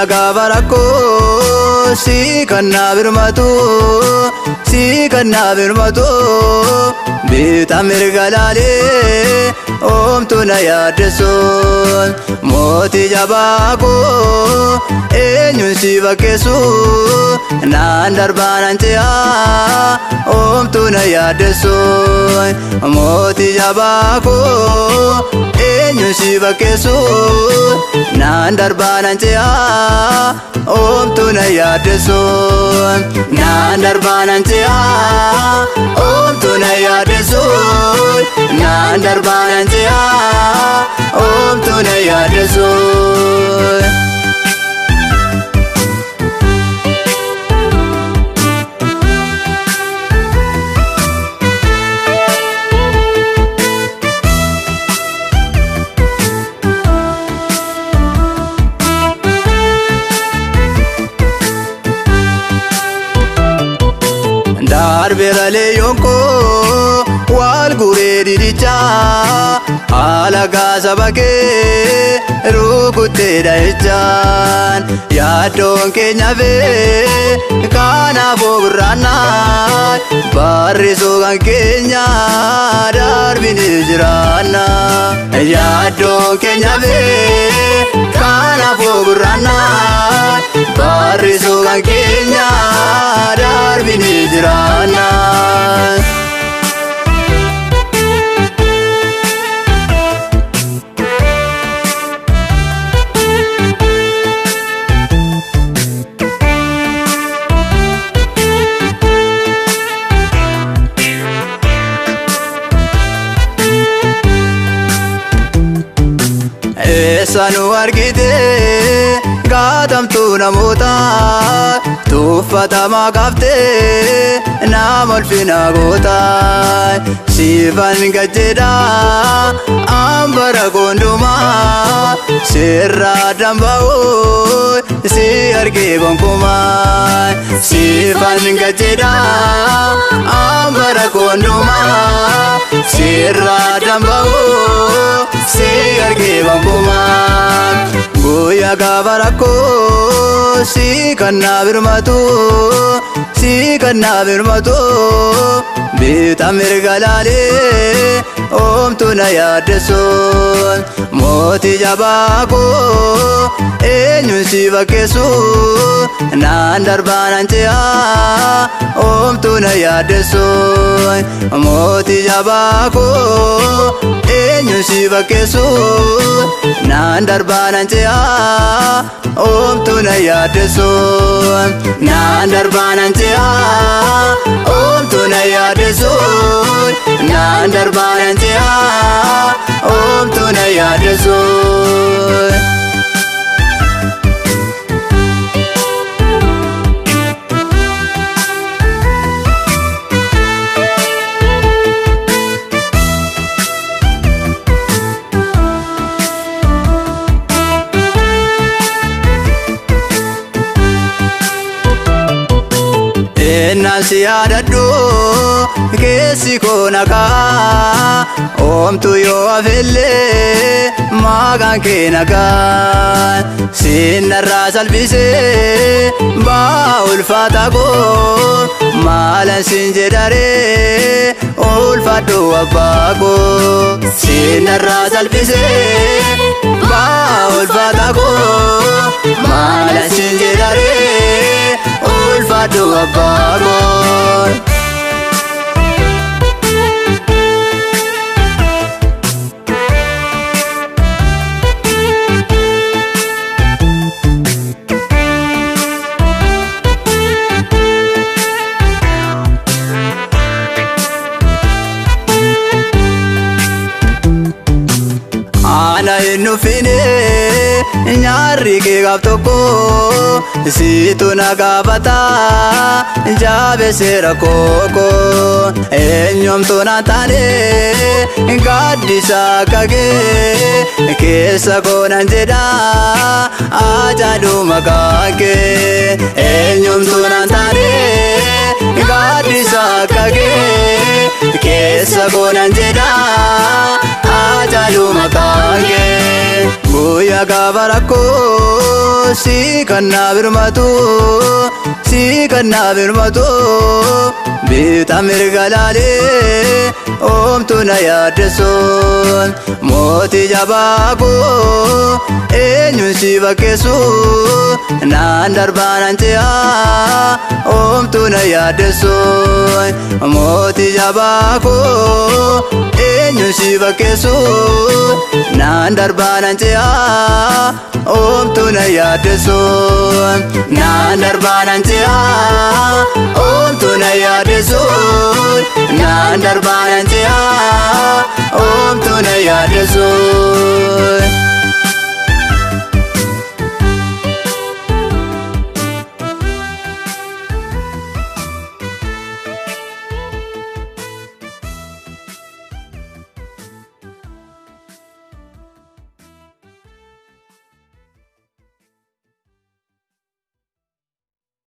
Guya gabarako si kanna birmatu bita mirgalale omtuna yadeson moti jabako enyun si bakesu nandarbanantea omtuna yadeson moti jabako enyun si bakesu nandarbanantea omtuna yadeson nandarbanantea omtuna yadeson nandarbanantea omtuna yadeson Darbelale yonko wal gure diricha alaga sabake rukute daichan yadon kenya ve kana bobrana bariso kenya darbini jirana yadon kenya ve kana bobrana bariso kenya darbini jirana Sanu argite gatamtu namota tufata magafte namol finagota sivan gajeda ambara gonduma sirra dambao si arge gonkuma sivan gajeda ambara gonduma sirra dambao si arge gonkuma Guya gabarako si kanna birmatu bita mirgalale omtuna yadeson moti jabako enyun si bakesu nandarbanantea omtuna yadeson moti jabako enyun si bakesu nandarbanantea omtuna yadeson nandarbanantea omtuna yadeson nandarbanantea omtuna yadeson Nasi adadu kesi konaka omtu yo avelle magan kenaka sinarra salbise ba ulfatago malan sinjedare ulfatu abago sinarra salbise ba ulfatago malan sinjedare ulfatu abago Ana inufine nyari ke gaptoko situ nagabata jabe serakoko enyom tonatane gadisa kage kesa konanjeda ajadu makake enyom tonatane gadisa kage kesa konanjeda ajadu makake guyyaa gaafa rakkoo si kan naaf hirmatu si kan naaf hirmatu bitaa mirga laalee omtuu na yaaddessuun mootii jabaa koo eenyuun si bakkeessu naan darbaan ance'aa omtuu na yaaddessuun mootii jabaa koo eenyuun si bakkeessu naan darbaan ance'aa omtuu na yaaddessuun naan darbaan ance'aa omtuu na yaaddessuun naan darbaan ance'aa